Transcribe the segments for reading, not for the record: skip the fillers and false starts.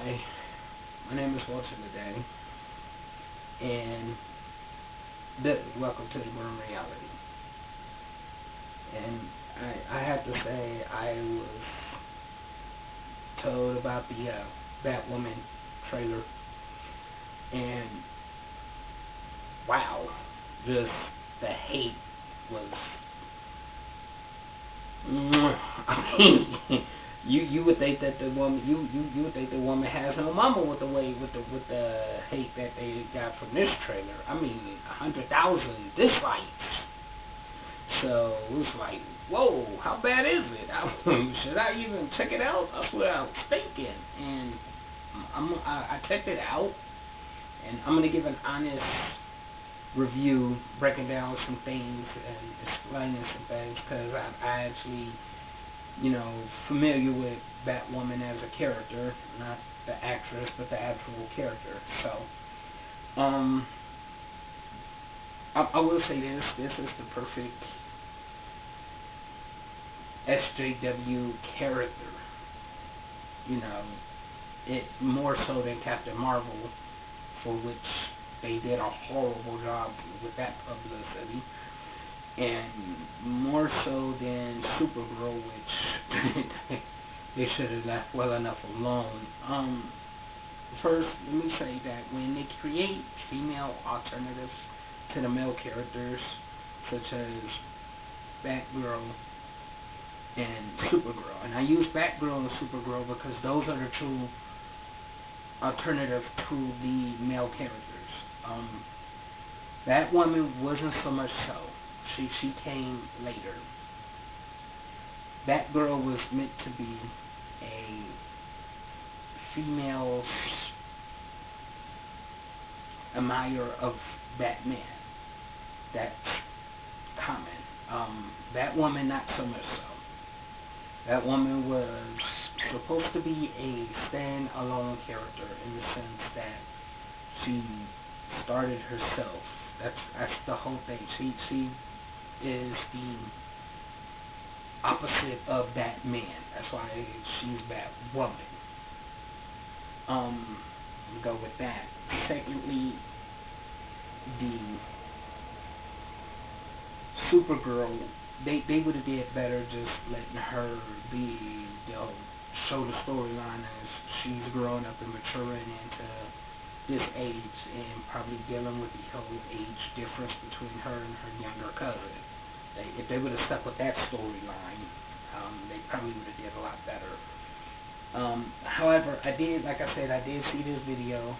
Hi, my name is Walter today, and welcome to the Grimm reality. And I have to say, I was told about the Batwomen trailer, and wow, just the hate was. I mean, you would think that the woman you would think the woman has no mama with the hate that they got from this trailer. I mean, 100,000 dislikes. So it was like, whoa, how bad is it? Should I even check it out? That's what I was thinking, and I checked it out, and I'm gonna give an honest review, breaking down some things and explaining some things, because I actually, familiar with Batwoman as a character, not the actress, but the actual character. So, I will say this is the perfect SJW character. It more so than Captain Marvel, for which they did a horrible job with that publicity, and more so than Supergirl, which they should have left well enough alone. First, let me say that when they create female alternatives to the male characters, such as Batgirl and Supergirl, and I use Batgirl and Supergirl because those are the true alternatives to the male characters. Batwoman wasn't so much so. She came later. Batgirl was meant to be a female admirer of Batman. That's common. Batwoman, not so much so. Batwoman was supposed to be a stand-alone character in the sense that she started herself. That's the whole thing. She is the opposite of Batman. That's why she's Batwoman. Go with that. Secondly, the Supergirl, they would have did better just letting her be, show the storyline as she's growing up and maturing into this age, and probably dealing with the whole age difference between her and her younger cousin. If they would have stuck with that storyline, they probably would have did a lot better. However, I did see this video,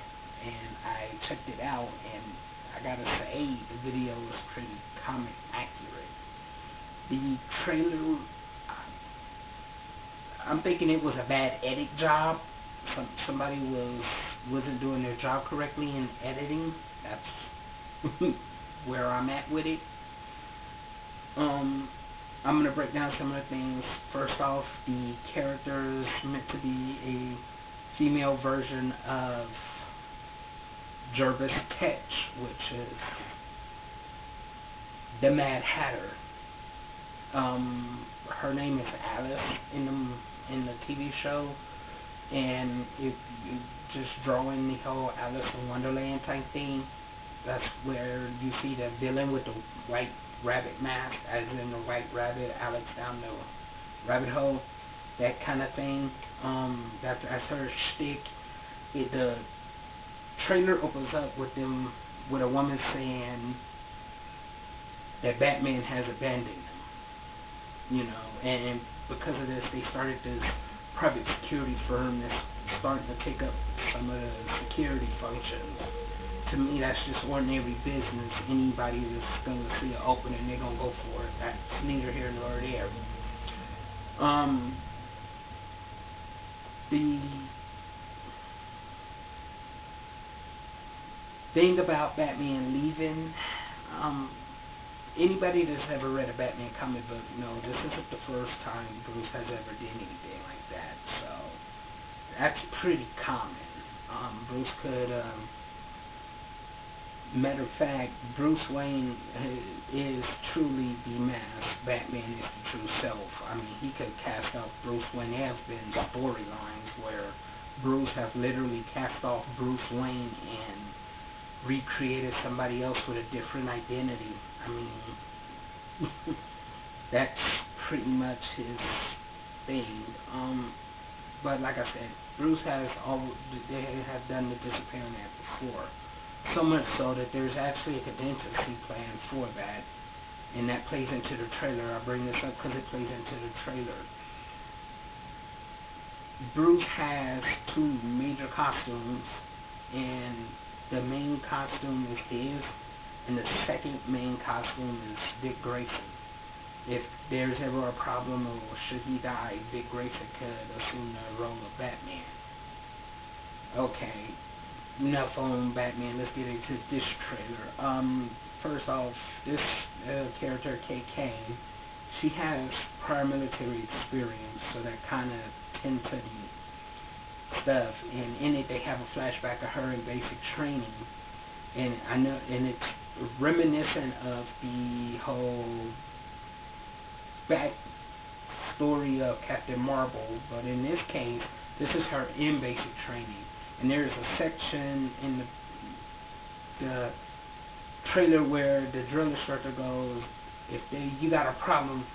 and I checked it out, and I gotta say, the video was pretty comic accurate. The trailer, I'm thinking it was a bad edit job. Somebody wasn't doing their job correctly in editing. That's where I'm at with it. I'm gonna break down some of the things. First off, the character is meant to be a female version of Jervis Tetch, which is the Mad Hatter. Her name is Alice in the TV show, and if you just drawing the whole Alice in Wonderland type thing, that's where you see the villain with the white rabbit mask, as in the white rabbit, Alex down the rabbit hole, that kind of thing. That's her shtick. The trailer opens up with a woman saying that Batman has abandoned them. And because of this, they started this private security firm that's starting to take up some of the security functions. To me, that's just ordinary business. Anybody that's going to see an opening, they're going to go for it. That's neither here nor there. The thing about Batman leaving, anybody that's ever read a Batman comic book knows this isn't the first time Bruce has ever did anything like that. So that's pretty common. Bruce could, matter of fact, Bruce Wayne is truly the mask. Batman is the true self. I mean, he could cast out Bruce Wayne. There have been storylines where Bruce have literally cast off Bruce Wayne and recreated somebody else with a different identity. I mean, that's pretty much his thing. But like I said, Bruce has they have done the disappearing act before. So much so that there's actually a contingency plan for that, and that plays into the trailer. I bring this up because it plays into the trailer. Bruce has two major costumes, and the main costume is his, and the second main costume is Dick Grayson. If there's ever a problem or should he die, Dick Grayson could assume the role of Batman. Okay, enough on Batman. Let's get into this trailer. First off, this character, KK, she has prior military experience, so that kind of tends to the stuff. And in it, they have a flashback of her in basic training, and I know, and it's reminiscent of the whole back story of Captain Marvel, but in this case, this is her in basic training. And there's a section in the trailer where the drill instructor goes, if you got a problem,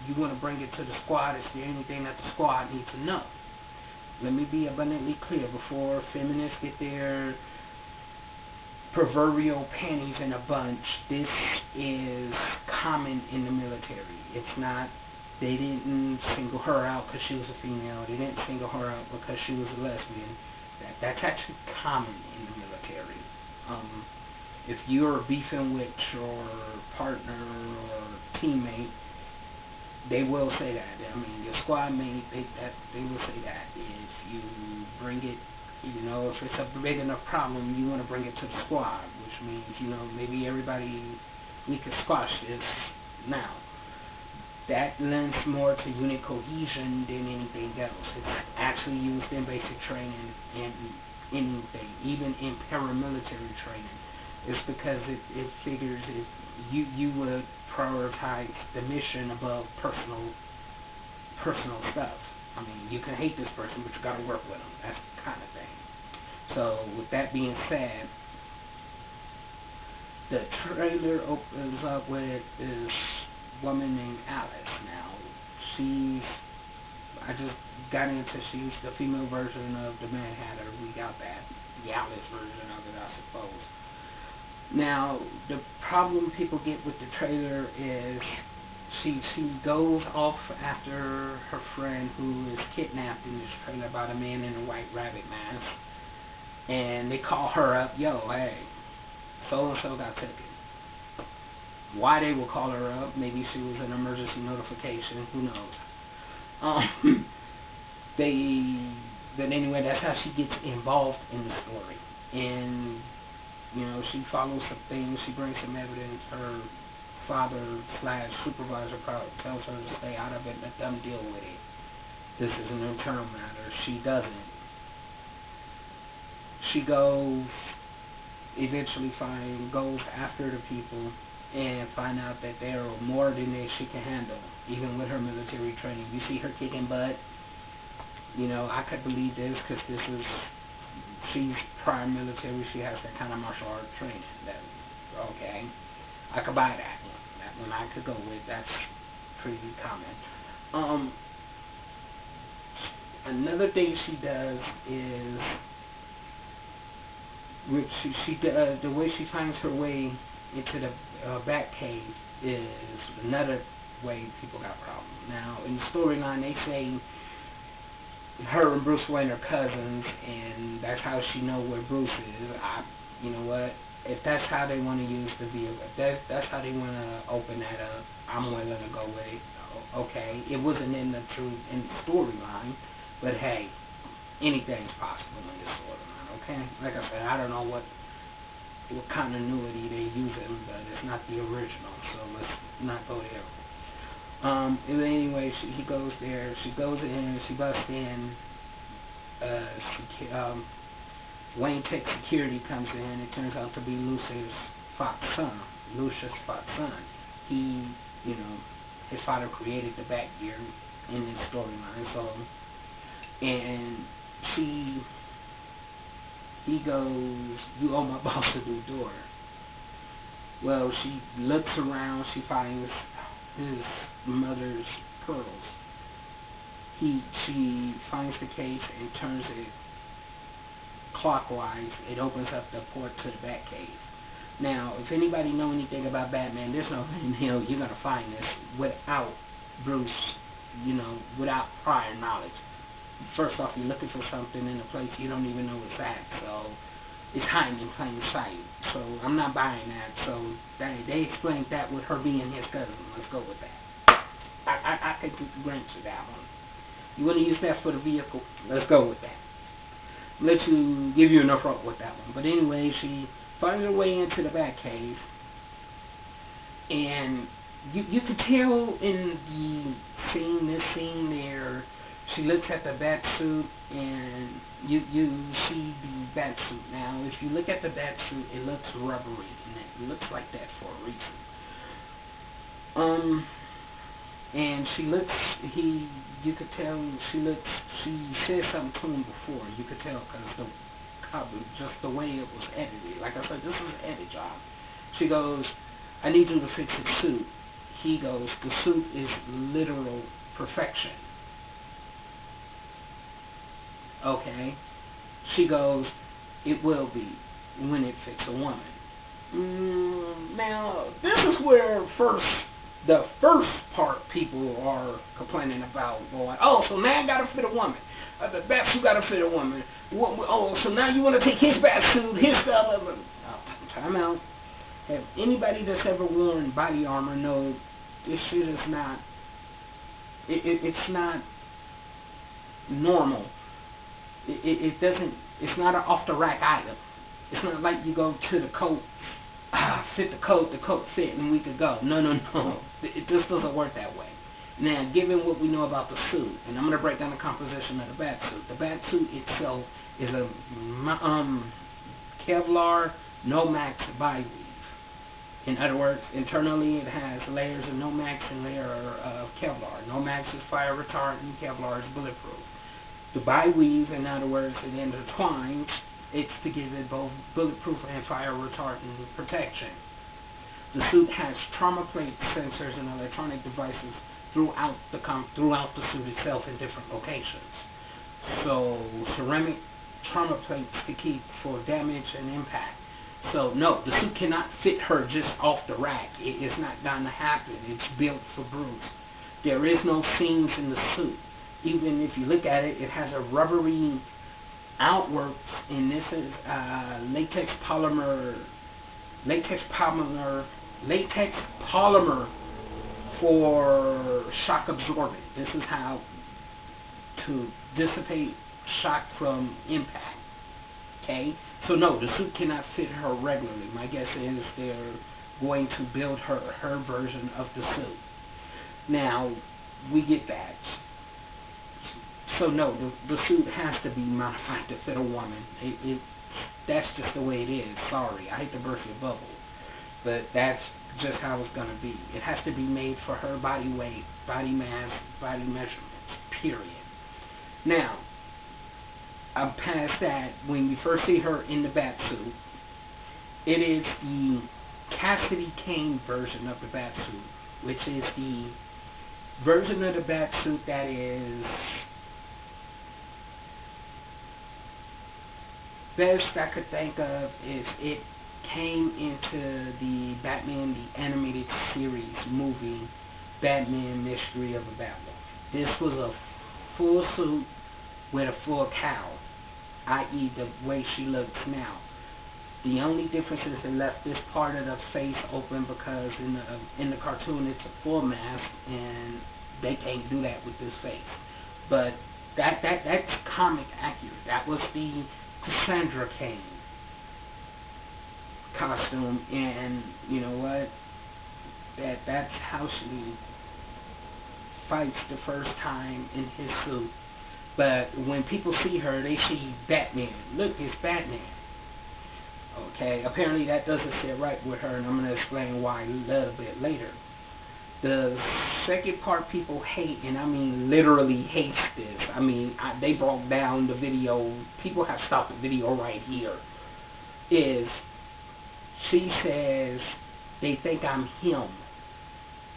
you want to bring it to the squad. Is there anything that the squad needs to know? Let me be abundantly clear before feminists get their proverbial panties in a bunch. This is common in the military. It's not, they didn't single her out because she was a female. They didn't single her out because she was a lesbian. That's actually common in the military. If you're beefing with your partner or teammate, they will say that. I mean, your squad mate, they will say that. If you bring it, you know, if it's a big enough problem, you want to bring it to the squad, which means, you know, maybe we can squash this now. That lends more to unit cohesion than anything else. It's actually used in basic training and anything, even in paramilitary training. It's because it figures if you would prioritize the mission above personal stuff. I mean, you can hate this person, but you got to work with them. That's the kind of thing. So, with that being said, the trailer opens up with this woman named Alice. Now, I just got into, she's the female version of the Mad Hatter. We got that, the Alice version of it, I suppose. Now, the problem people get with the trailer is she goes off after her friend who is kidnapped in this trailer by a man in a white rabbit mask. And they call her up, yo, hey, so-and-so got taken. Why they will call her up, maybe she was an emergency notification, who knows. But anyway, that's how she gets involved in the story. And, you know, she follows some things, she brings some evidence. Her father/supervisor probably tells her to stay out of it, let them deal with it. This is an internal matter. She doesn't. She goes after the people and find out that there are more than she can handle, even with her military training. You see her kicking butt. You know, I could believe this because she's prior military. She has that kind of martial art training. Okay, I could buy that one. That one I could go with. That's pretty common. Another thing she does is, which the way she finds her way into the Batcave is another way people got problems. Now, in the storyline, they say her and Bruce Wayne are cousins, and that's how she knows where Bruce is. You know what? If that's how they want to use the vehicle, if that's how they want to open that up, I'm willing to go with it. Okay, it wasn't in the storyline, but hey, anything's possible in this storyline. Okay, like I said, I don't know what continuity they're using, but it's not the original, so let's not go there. And anyway, he goes there. She goes in. She busts in. Wayne Tech Security comes in. It turns out to be Lucius Fox's son. He, you know, his father created the Bat Gear in this storyline. So, and she, he goes, "You owe my boss a new door." Well, she looks around, she finds his mother's pearls. She finds the case and turns it clockwise. It opens up the port to the Batcave. Now, if anybody know anything about Batman, there's no way in hell you're gonna find this without Bruce, without prior knowledge. First off, you're looking for something in a place you don't even know it's at, so it's hiding in plain sight. So I'm not buying that. So they explained that with her being his cousin. Let's go with that. I take Grimm to that one. You want to use that for the vehicle? Let's go with that. Let you give you enough rope with that one. But anyway, she finds her way into the Batcave, and you can tell in this scene there, she looks at the bat suit, and you see the bat suit. Now, if you look at the bat suit, it looks rubbery, and it looks like that for a reason. And she looks, you could tell, she said something to him before, you could tell, because just the way it was edited. Like I said, this is an edit job. She goes, "I need you to fix his suit." He goes, "The suit is literal perfection." Okay. She goes, "It will be when it fits a woman." Now, this is where the first part people are complaining about, going, "Oh, so now I gotta fit a woman. The bat suit gotta fit a woman. Oh, so now you want to take his bat suit, his stuff." Time out. Have anybody that's ever worn body armor know this shit is not, it's not normal. It's not an off-the-rack item. It's not like you go to the coat, fit the coat fit, and we could go. No. It just doesn't work that way. Now, given what we know about the suit, and I'm going to break down the composition of the bat suit. The bat suit itself is a Kevlar Nomax bi-weave. In other words, internally it has layers of Nomax and layer of Kevlar. Nomax is fire retardant, Kevlar is bulletproof. The bi-weave, in other words, it intertwines. It's to give it both bulletproof and fire retardant protection. The suit has trauma plate sensors and electronic devices throughout the suit itself in different locations. So ceramic trauma plates to keep for damage and impact. So no, the suit cannot fit her just off the rack. It's not going to happen. It's built for Bruce. There is no seams in the suit. Even if you look at it, it has a rubbery outworks, and this is latex polymer for shock absorbent. This is how to dissipate shock from impact. Okay, so no, the suit cannot fit her regularly. My guess is they're going to build her version of the suit. Now, we get that. So no, the suit has to be modified to fit a woman. That's just the way it is. Sorry, I hate to burst your bubble, but that's just how it's gonna be. It has to be made for her body weight, body mass, body measurements. Period. Now, I'm past that. When you first see her in the bat suit, it is the Cassidy Kane version of the bat suit, which is the version of the bat suit that is best I could think of is it came into the Batman the Animated Series movie, Batman Mystery of the Batwoman. This was a full suit with a full cowl, i.e. the way she looks now. The only difference is they left this part of the face open because in the cartoon it's a full mask, and they can't do that with this face. But that's comic accurate. That was the Cassandra Cain costume, and you know what? That's how she fights the first time in his suit. But when people see her, they see Batman. Look, it's Batman. Okay, apparently that doesn't sit right with her, and I'm going to explain why a little bit later. The second part people hate, and I mean literally hates this. I mean, they broke down the video. People have stopped the video right here. Is she says they think I'm him.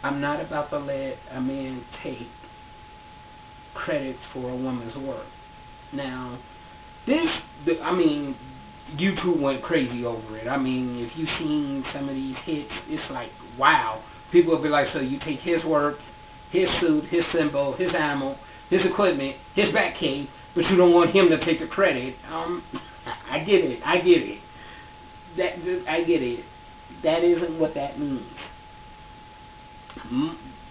I'm not about to let a man take credit for a woman's work. Now, I mean, YouTube went crazy over it. I mean, if you've seen some of these hits, it's like, wow. People will be like, so you take his work, his suit, his symbol, his animal, his equipment, his Batcave, but you don't want him to take the credit. I get it. I get it. That isn't what that means.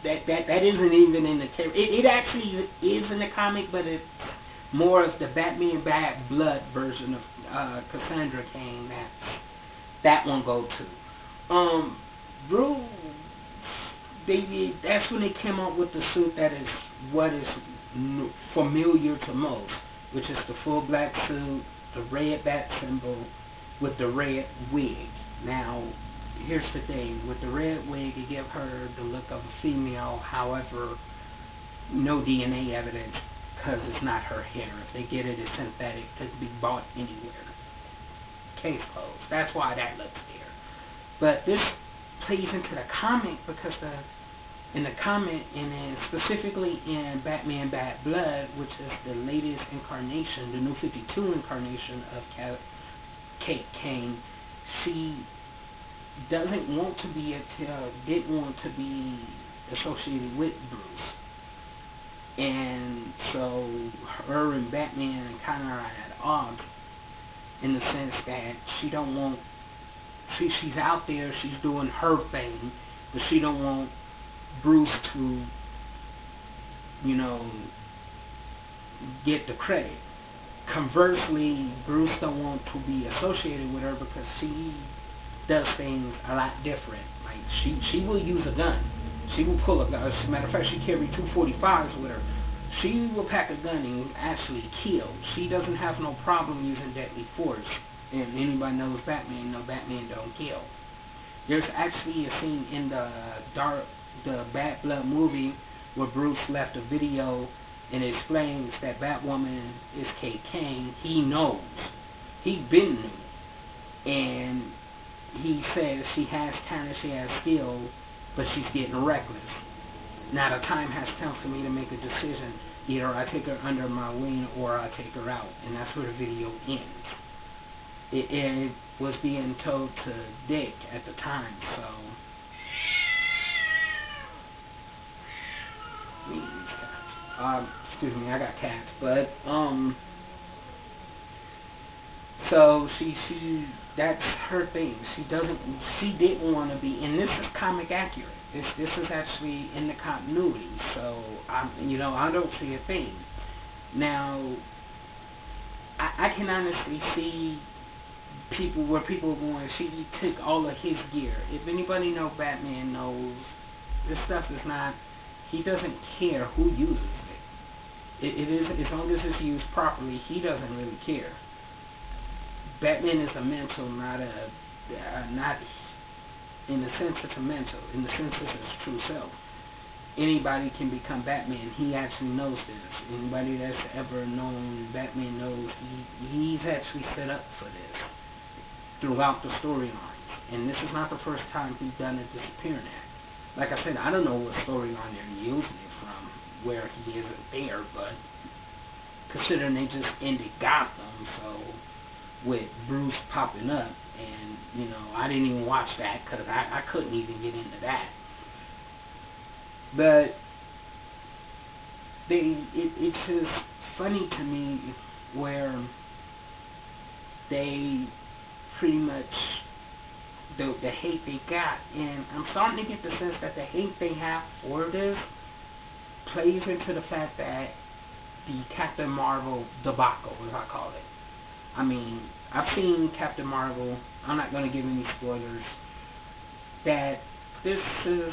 That isn't even in the character. It actually is in the comic, but it's more of the Batman Bad Blood version of Cassandra Cain. That one go to. Bruce, that's when they came up with the suit that is what is familiar to most, which is the full black suit, the red bat symbol with the red wig. Now, here's the thing. With the red wig, it gives her the look of a female. However, no DNA evidence because it's not her hair. If they get it, it's synthetic. It could be bought anywhere. Case closed. That's why that looks there. But this plays into the comic because in the comic, and then specifically in Batman Bad Blood, which is the latest incarnation, the New 52 incarnation of Kate Kane, she didn't want to be associated with Bruce. And so her and Batman kind of are at odds in the sense that she don't want, she's out there, she's doing her thing, but she don't want Bruce to, get the credit. Conversely, Bruce don't want to be associated with her because she does things a lot different. Like she will use a gun. She will pull a gun. As a matter of fact, she carried 245s with her. She will pack a gun and actually kill. She doesn't have no problem using deadly force. And anybody knows Batman, Batman don't kill. There's actually a scene in the Bad Blood movie where Bruce left a video and explains that Batwoman is Kate Kane. He knows. He been knew. And he says she has talent, she has skill, but she's getting reckless. Now the time has come for me to make a decision. Either I take her under my wing or I take her out. And that's where the video ends. It was being told to Dick at the time, so excuse me, I got cats, but so she that's her thing. She didn't want to be, and this is comic accurate. This is actually in the continuity, so I don't see a thing. Now I can honestly see people are going, she took all of his gear. If anybody knows Batman knows this stuff is not, he doesn't care who uses it. It is, as long as it's used properly, he doesn't really care. Batman is a mental, not in the sense it's a mental, in the sense it's his true self. Anybody can become Batman. He actually knows this. Anybody that's ever known Batman knows he's actually set up for this throughout the storyline. And this is not the first time he's done a disappearing act. Like I said, I don't know what storyline they're using it from, where he isn't there, but considering they just ended Gotham, so with Bruce popping up, and I didn't even watch that because I couldn't even get into that. But it's just funny to me where they pretty much the hate they got, and I'm starting to get the sense that the hate they have for this plays into the fact that the Captain Marvel debacle, as I call it. I mean, I've seen Captain Marvel. I'm not going to give any spoilers. That this is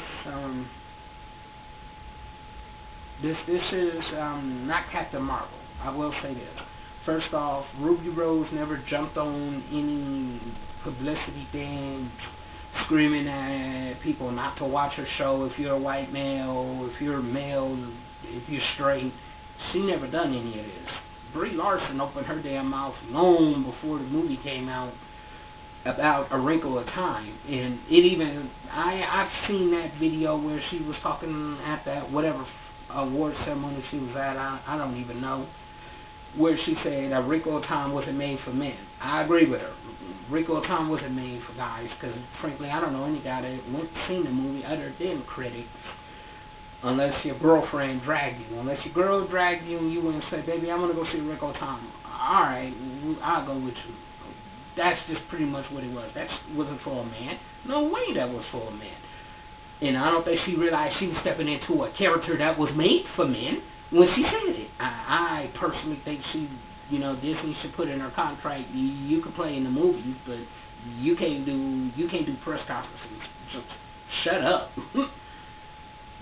not Captain Marvel. I will say this. First off, Ruby Rose never jumped on any publicity thing screaming at people not to watch her show if you're a white male, if you're a male, if you're straight. She never done any of this. Brie Larson opened her damn mouth long before the movie came out about A Wrinkle of Time, and it even I've seen that video where she was talking at that whatever award ceremony she was at. I don't even know, where she said A Wrinkle of Time wasn't made for men. I agree with her. Wrinkle of Time wasn't made for guys, because frankly I don't know any guy that went and seen the movie other than critics, unless your girlfriend dragged you. Unless your girl dragged you and you went and said, baby, I want to go see A Wrinkle of Time. Alright, I'll go with you. That's just pretty much what it was. That wasn't for a man. No way that was for a man. And I don't think she realized she was stepping into a character that was made for men when she said it. I personally think Disney should put in her contract, you can play in the movies, but you can't do press conferences. Just shut up.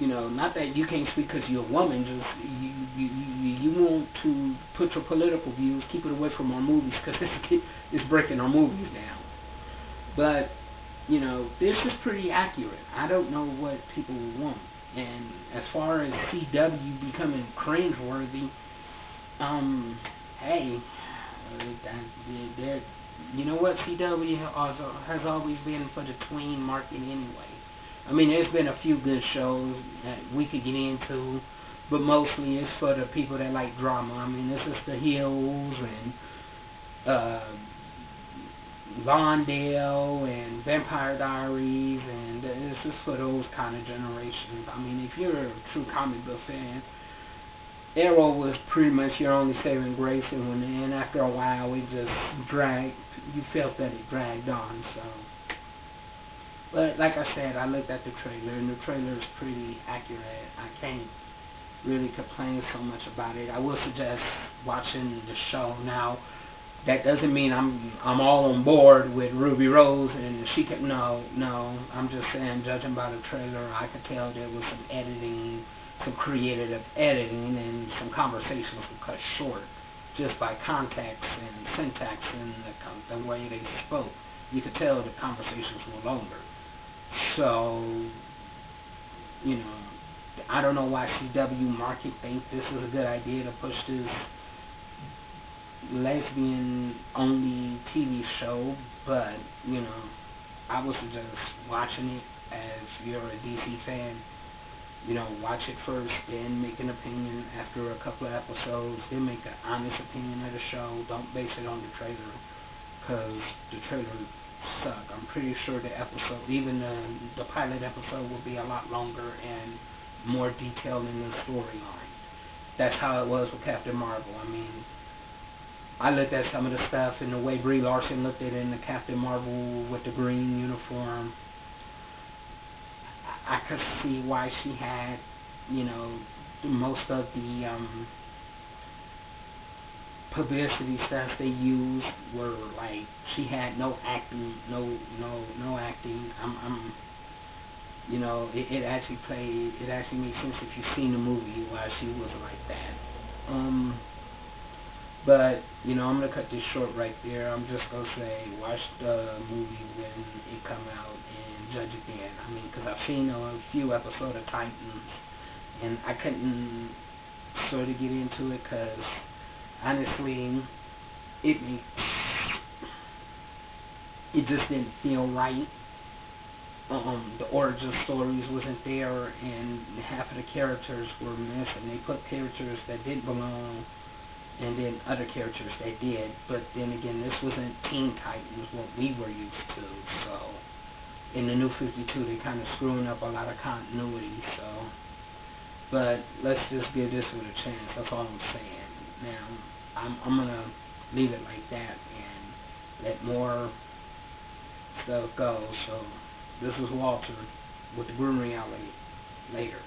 Not that you can't speak because you're a woman. Just you want to put your political views, keep it away from our movies, because it's breaking our movies down. But this is pretty accurate. I don't know what people want. And as far as CW becoming cringeworthy, hey, you know what? CW has always been for the tween market anyway. I mean, there's been a few good shows that we could get into, but mostly it's for the people that like drama. I mean, this is The Hills and Lawndale and Vampire Diaries, and this is for those kind of generations. I mean, if you're a true comic book fan, Arrow was pretty much your only saving grace, and after a while it just dragged. You felt that it dragged on, so. But like I said, I looked at the trailer, and the trailer is pretty accurate. I can't really complain so much about it. I will suggest watching the show. Now, that doesn't mean I'm all on board with Ruby Rose and she can no. I'm just saying, judging by the trailer, I could tell there was some editing, some creative editing, and some conversations were cut short just by context and syntax and the way they spoke. You could tell the conversations were longer. So, I don't know why CW Market think this is a good idea to push this lesbian-only TV show, but, I would suggest watching it as you're a DC fan. Watch it first, then make an opinion after a couple of episodes, then make an honest opinion of the show. Don't base it on the trailer, because the trailer suck. I'm pretty sure the episode, even the pilot episode, will be a lot longer and more detailed in the storyline. That's how it was with Captain Marvel. I mean, I looked at some of the stuff and the way Brie Larson looked at it in the Captain Marvel with the green uniform. I could see why she had, most of the publicity stuff they used were like she had no acting, no acting. It actually makes sense if you've seen the movie why she was like that. But I'm gonna cut this short right there. I'm just gonna say watch the movie when it come out and judge it then. I mean, because I've seen a few episodes of Titans and I couldn't sort of get into it because honestly, it just didn't feel right. The origin stories wasn't there, and half of the characters were missing. They put characters that didn't belong, and then other characters that did. But then again, this wasn't Teen Titans, what we were used to. So, in the New 52, they kind of screwing up a lot of continuity. So, but let's just give this one a chance. That's all I'm saying. Now, I'm gonna leave it like that and let more stuff go. So this is Walter with the Grimm Reality. Later.